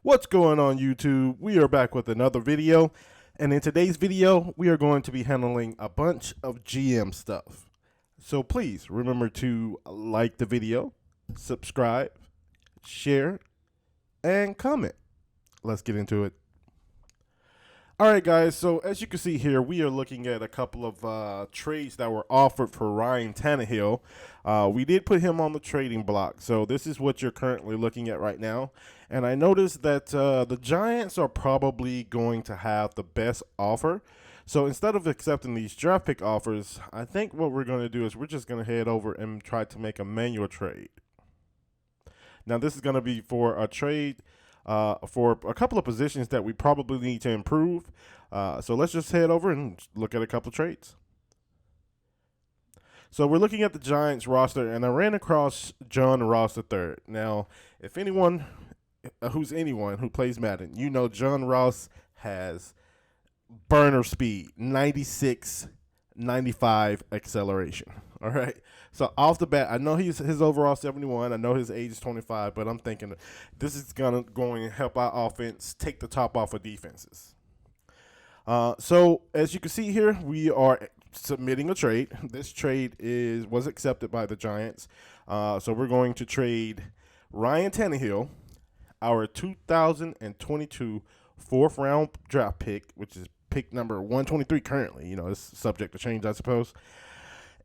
What's going on YouTube? We are back with another video, and in today's video we are going to be handling a bunch of GM stuff. So please remember to like the video, subscribe, share, and comment. Let's get into it. Alright guys, so as you can see here, we are looking at a couple of trades that were offered for Ryan Tannehill. We did put him on the trading block, so this is what you're currently looking at right now. And I noticed that the Giants are probably going to have the best offer. So instead of accepting these draft pick offers, I think what we're going to do is we're just going to head over and try to make a manual trade. Now this is going to be for a trade for a couple of positions that we probably need to improve. So let's just head over and look at a couple of trades. So we're looking at the Giants roster, and I ran across John Ross III. Now, if anyone who plays Madden, you know John Ross has burner speed, 96, 95 acceleration. All right. So off the bat, I know his overall 71. I know his age is 25, but I'm thinking this is going to help our offense take the top off of defenses. So as you can see here, we are submitting a trade. This trade was accepted by the Giants. So we're going to trade Ryan Tannehill, our 2022 fourth round draft pick, which is pick number 123 currently. You know, it's subject to change, I suppose.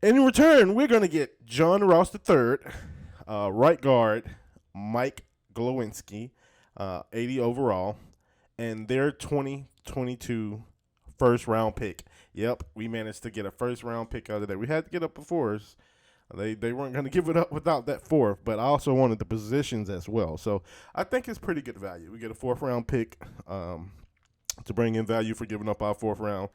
And in return, we're going to get John Ross III, right guard, Mike Glowinski, 80 overall, and their 2022 first round pick. Yep, we managed to get a first round pick out of there. We had to get up before us. They weren't going to give it up without that fourth, but I also wanted the positions as well. So I think it's pretty good value. We get a fourth round pick to bring in value for giving up our fourth round.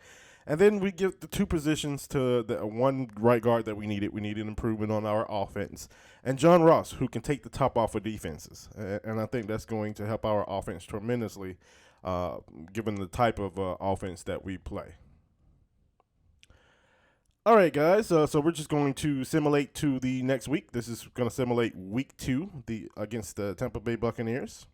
And then we give the two positions to the one right guard that we needed. We needed improvement on our offense. And John Ross, who can take the top off of defenses. And I think that's going to help our offense tremendously, given the type of offense that we play. All right, guys, so we're just going to simulate to the next week. This is going to simulate week 2 against the Tampa Bay Buccaneers.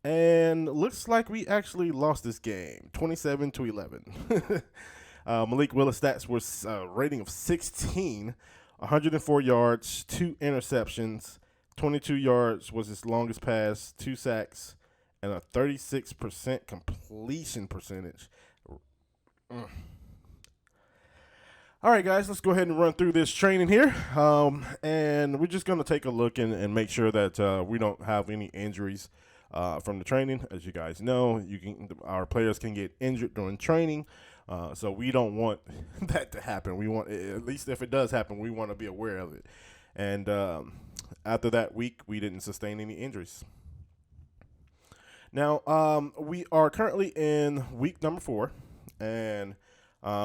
And looks like we actually lost this game, 27-11. Malik Willis stats was a rating of 16, 104 yards, 2 interceptions, 22 yards was his longest pass, 2 sacks, and a 36% completion percentage. All right, guys, let's go ahead and run through this training here. And we're just going to take a look and make sure that we don't have any injuries from the training. As you guys know, our players can get injured during training, so we don't want that to happen. We want, at least if it does happen, we want to be aware of it. And after that week, we didn't sustain any injuries. Now, we are currently in week number 4, and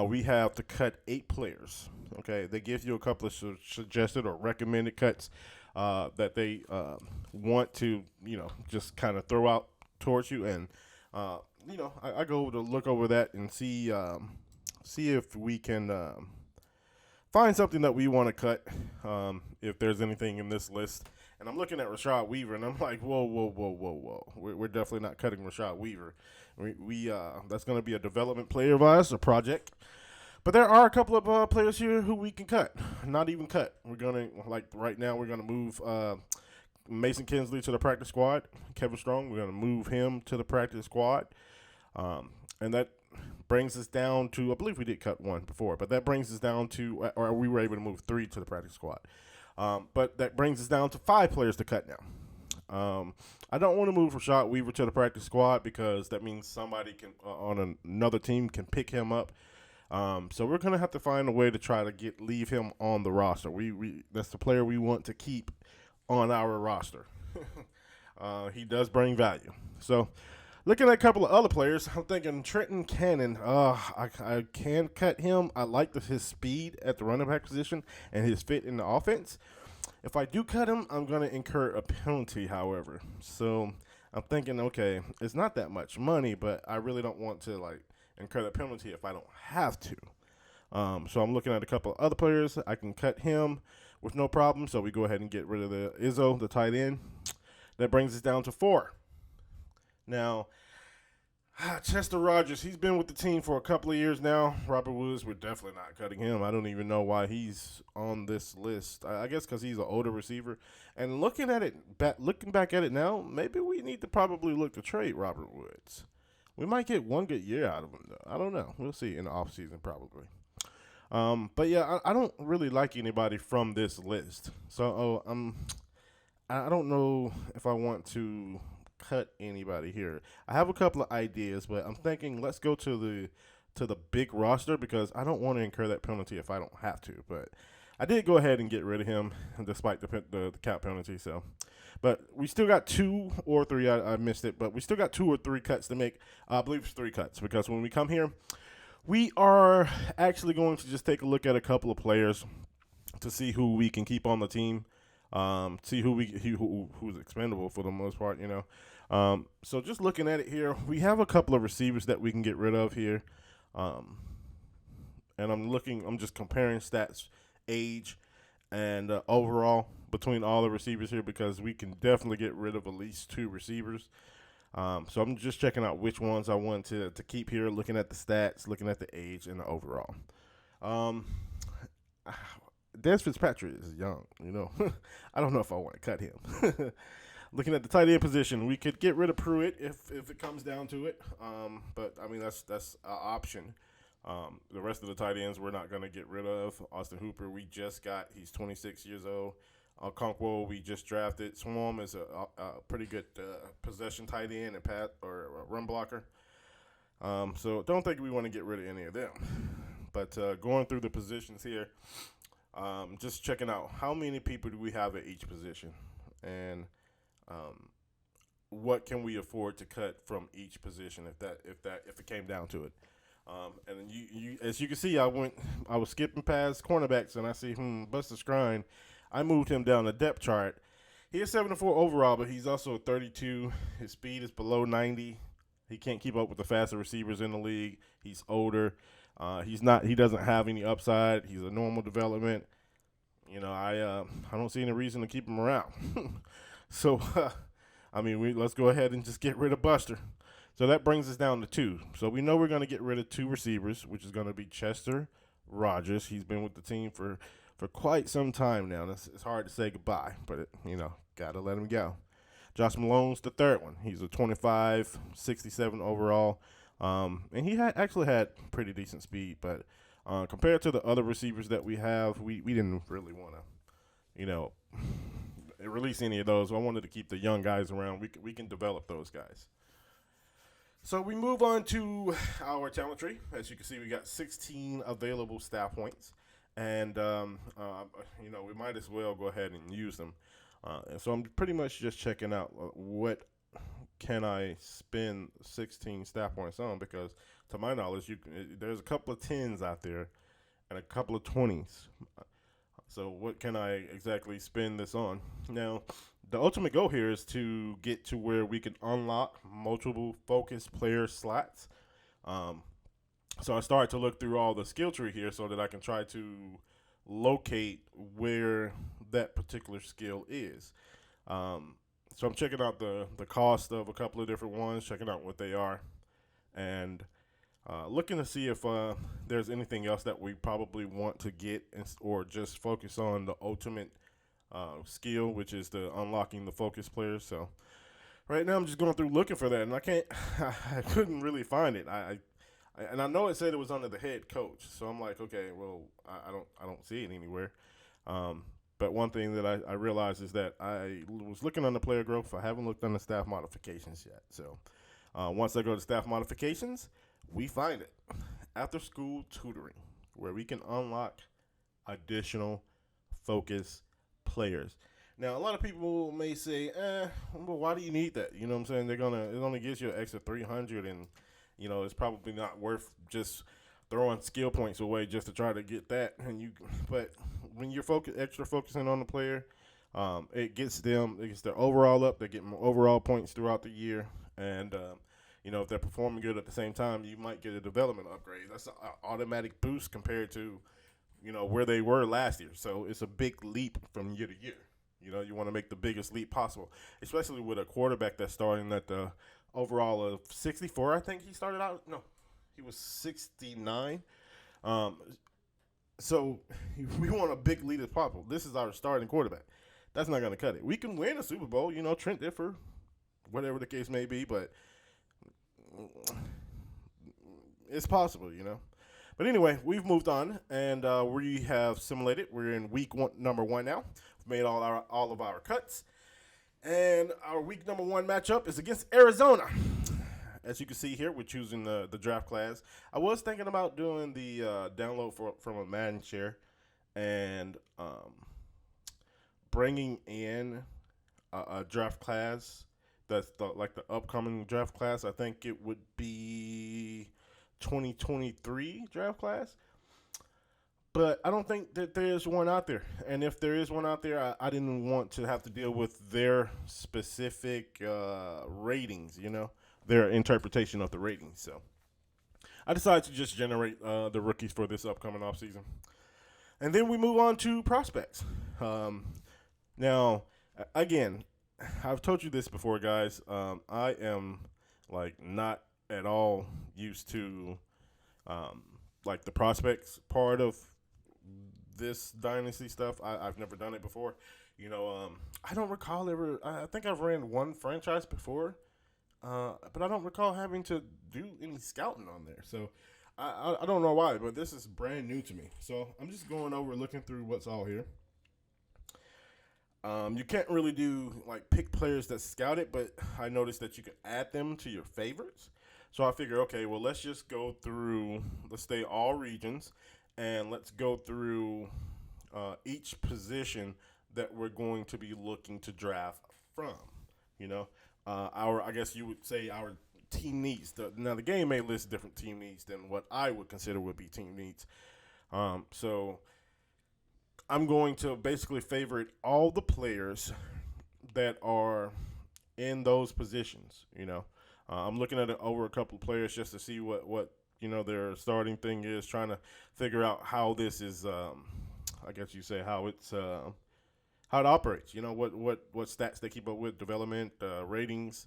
we have to cut 8 players. Okay, they give you a couple of suggested or recommended cuts that they want to, just kind of throw out towards you. And, I go to look over that and see if we can find something that we want to cut, if there's anything in this list. And I'm looking at Rashad Weaver, and I'm like, whoa. We're definitely not cutting Rashad Weaver. We that's going to be a development player of ours, a project. But there are a couple of players here who we can cut, not even cut. We're going to, like right now, we're going to move Mason Kinsley to the practice squad. Kevin Strong, we're going to move him to the practice squad. And that brings us down to, I believe we did cut 1 before, but that brings us down to, or we were able to move 3 to the practice squad. But that brings us down to 5 players to cut now. I don't want to move Rashad Weaver to the practice squad because that means somebody can on another team can pick him up. So we're gonna have to find a way to try to leave him on the roster. That's the player we want to keep on our roster. He does bring value. So looking at a couple of other players, I'm thinking Trenton Cannon. I can cut him. I like his speed at the running back position and his fit in the offense. If I do cut him, I'm going to incur a penalty, however. So I'm thinking, okay, it's not that much money, but I really don't want to, incur the penalty if I don't have to. So I'm looking at a couple of other players. I can cut him with no problem. So we go ahead and get rid of the Izzo, the tight end. That brings us down to 4. Now, Chester Rogers, he's been with the team for a couple of years now. Robert Woods, we're definitely not cutting him. I don't even know why he's on this list. I guess because he's an older receiver. And looking back at it now, maybe we need to probably look to trade Robert Woods. We might get one good year out of him, though. I don't know. We'll see in the offseason probably. But yeah, I don't really like anybody from this list. So I don't know if I want to cut anybody here. I have a couple of ideas, but I'm thinking let's go to the big roster because I don't want to incur that penalty if I don't have to. But I did go ahead and get rid of him despite the cap penalty. So, but we still got 2 or 3. I missed it, but we still got 2 or 3 cuts to make. I believe it's 3 cuts because when we come here, we are actually going to just take a look at a couple of players to see who we can keep on the team. See who's expendable for the most part, you know. So just looking at it here, we have a couple of receivers that we can get rid of here. And I'm just comparing stats, age, and overall between all the receivers here because we can definitely get rid of at least 2 receivers. So I'm just checking out which ones I want to keep here, looking at the stats, looking at the age, and the overall. Des Fitzpatrick is young, you know. I don't know if I want to cut him. Looking at the tight end position, we could get rid of Pruitt if it comes down to it. But I mean that's an option. The rest of the tight ends we're not going to get rid of. Austin Hooper we just got. He's 26 years old. Okonkwo we just drafted. Swarm is a pretty good possession tight end and run blocker. So don't think we want to get rid of any of them. But going through the positions here, just checking out how many people do we have at each position, and what can we afford to cut from each position if it came down to it. And you as you can see, I was skipping past cornerbacks and I see Buster Skrine. I moved him down the depth chart. He is 7-4 overall, but he's also 32. His speed is below 90. He can't keep up with the faster receivers in the league. He's older. He doesn't have any upside. He's a normal development. You know, I don't see any reason to keep him around. So, I mean, let's go ahead and just get rid of Buster. So that brings us down to 2. So we know we're going to get rid of 2 receivers, which is going to be Chester Rogers. He's been with the team for quite some time now. It's hard to say goodbye, but got to let him go. Josh Malone's the 3rd one. He's a 25, 67 overall. And he actually had pretty decent speed, but compared to the other receivers that we have, we didn't really want to, release any of those. I wanted to keep the young guys around. We can develop those guys. So we move on to our talent tree. As you can see, we got 16 available staff points, and we might as well go ahead and use them. And so I'm pretty much just checking out what can I spend 16 staff points on, because to my knowledge, there's a couple of 10s out there and a couple of 20s. So what can I exactly spend this on? Now, the ultimate goal here is to get to where we can unlock multiple focus player slots. So I started to look through all the skill tree here so that I can try to locate where that particular skill is. So I'm checking out the cost of a couple of different ones, checking out what they are, and looking to see if there's anything else that we probably want to get or just focus on the ultimate skill, which is the unlocking the focus players. So right now I'm just going through looking for that, and I couldn't really find it. And I know it said it was under the head coach, so I'm like, okay, well, I don't see it anywhere. But one thing that I realized is that I was looking on the player growth. I haven't looked on the staff modifications yet. So once I go to staff modifications, we find it. After school tutoring, where we can unlock additional focus players. Now, a lot of people may say, well, why do you need that? You know what I'm saying? It only gives you an extra 300, and, it's probably not worth just throwing skill points away just to try to get that. But when you're extra focusing on the player, it gets their overall up. They get more overall points throughout the year, and if they're performing good at the same time, you might get a development upgrade. That's an automatic boost compared to where they were last year. So it's a big leap from year to year. You know, you want to make the biggest leap possible, especially with a quarterback that's starting at the overall of 64. I think he started out. No, he was 69. Um, so we want a big lead as possible. This is our starting quarterback. That's not going to cut it. We can win a Super Bowl, you know, Trent Differ, whatever the case may be, but it's possible, you know. But anyway, we've moved on, and we have simulated. We're in week number 1 now. We've made all of our cuts, and our week number 1 matchup is against Arizona. As you can see here, we're choosing the draft class. I was thinking about doing the download from a Madden share and bringing in a draft class that's like the upcoming draft class. I think it would be 2023 draft class. But I don't think that there's one out there. And if there is one out there, I didn't want to have to deal with their specific ratings, you know, their interpretation of the ratings. So I decided to just generate the rookies for this upcoming offseason. And then we move on to prospects. Now, again, I've told you this before, guys. I am, like, not at all used to, like, the prospects part of this dynasty stuff. I've never done it before. You know, I don't recall ever. I think I've ran one franchise before, but I don't recall having to do any scouting on there. So I don't know why, but this is brand new to me. So I'm just going over looking through what's all here. You can't really do like pick players that scouted, but I noticed that you can add them to your favorites. So I figure, okay, well, let's just go through, let's stay all regions, and let's go through each position that we're going to be looking to draft from. You know, I guess you would say our team needs. Now, the game may list different team needs than what I would consider would be team needs. So I'm going to basically favorite all the players that are in those positions, you know. I'm looking at it over a couple of players just to see what you know their starting thing is, trying to figure out how this is. I guess you say how it's how it operates. You know what stats they keep up with, development, ratings,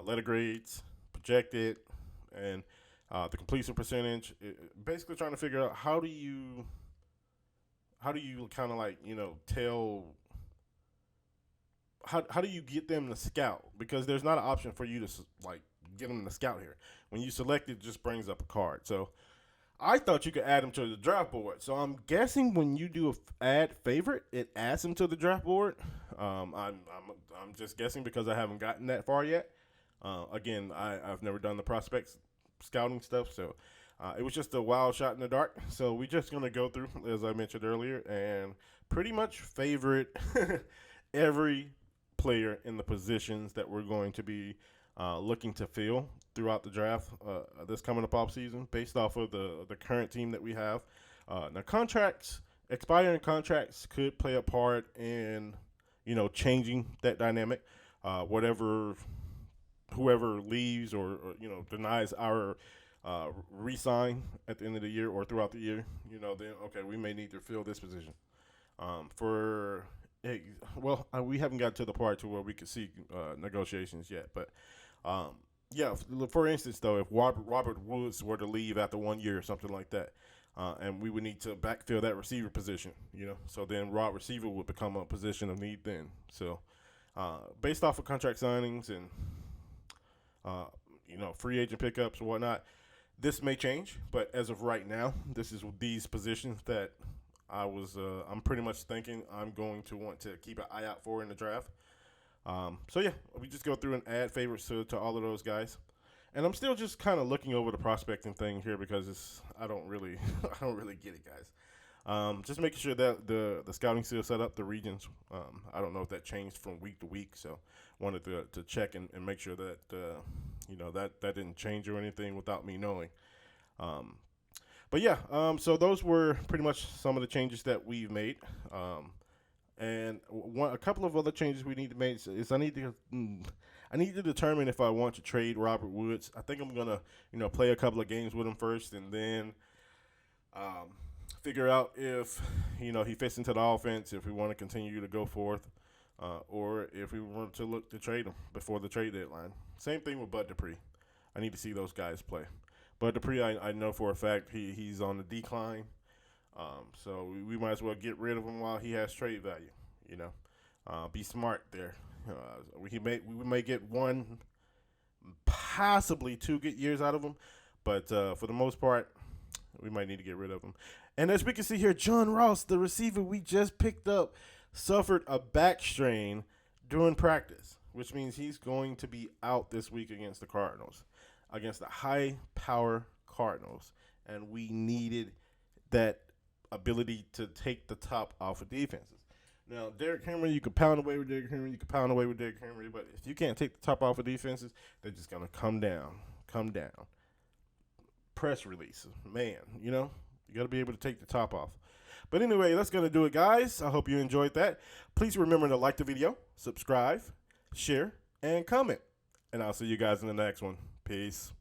letter grades, projected, and the completion percentage. Basically, trying to figure out how do you kind of like, you know, tell. How do you get them to scout? Because there's not an option for you to like get them to scout here. When you select it, just brings up a card. So I thought you could add them to the draft board. So I'm guessing when you do add favorite, it adds them to the draft board. I'm just guessing because I haven't gotten that far yet. Again, I've never done the prospects scouting stuff, so it was just a wild shot in the dark. So we're just gonna go through, as I mentioned earlier, and pretty much favorite every player in the positions that we're going to be looking to fill throughout the draft this coming up off season, based off of the current team that we have. Now, expiring contracts could play a part in, you know, changing that dynamic. Whoever leaves or you know denies our re-sign at the end of the year or throughout the year, you know, then okay, we may need to fill this position. We haven't got to the part to where we could see negotiations yet, but yeah. For instance, though, if Robert Woods were to leave after 1 year or something like that, and we would need to backfill that receiver position, you know, so then wide receiver would become a position of need then. So based off of contract signings and you know, free agent pickups and whatnot, this may change. But as of right now, this is these positions that I'm pretty much thinking I'm going to want to keep an eye out for in the draft. So yeah, we just go through and add favorites to all of those guys. And I'm still just kind of looking over the prospecting thing here because I don't really get it, guys. Just making sure that the scouting still set up, the regions. I don't know if that changed from week to week, so wanted to check and make sure that you know that didn't change or anything without me knowing. But yeah, so those were pretty much some of the changes that we've made. And a couple of other changes we need to make is I need to determine if I want to trade Robert Woods. I think I'm gonna, you know, play a couple of games with him first, and then figure out if, you know, he fits into the offense. If we want to continue to go forth, or if we want to look to trade him before the trade deadline. Same thing with Bud Dupree. I need to see those guys play. Bud Dupree, I know for a fact he's on the decline. So we might as well get rid of him while he has trade value. You know, be smart there. We may get one, possibly 2 good years out of him, but for the most part, we might need to get rid of him. And as we can see here, John Ross, the receiver we just picked up, suffered a back strain during practice, which means he's going to be out this week against the Cardinals, against the high-power Cardinals. And we needed that ability to take the top off of defenses. Now, Derrick Henry, you can pound away with Derrick Henry, but if you can't take the top off of defenses, they're just going to come down. Press release. Man, you got to be able to take the top off. But anyway, that's going to do it, guys. I hope you enjoyed that. Please remember to like the video, subscribe, share, and comment. And I'll see you guys in the next one. Peace.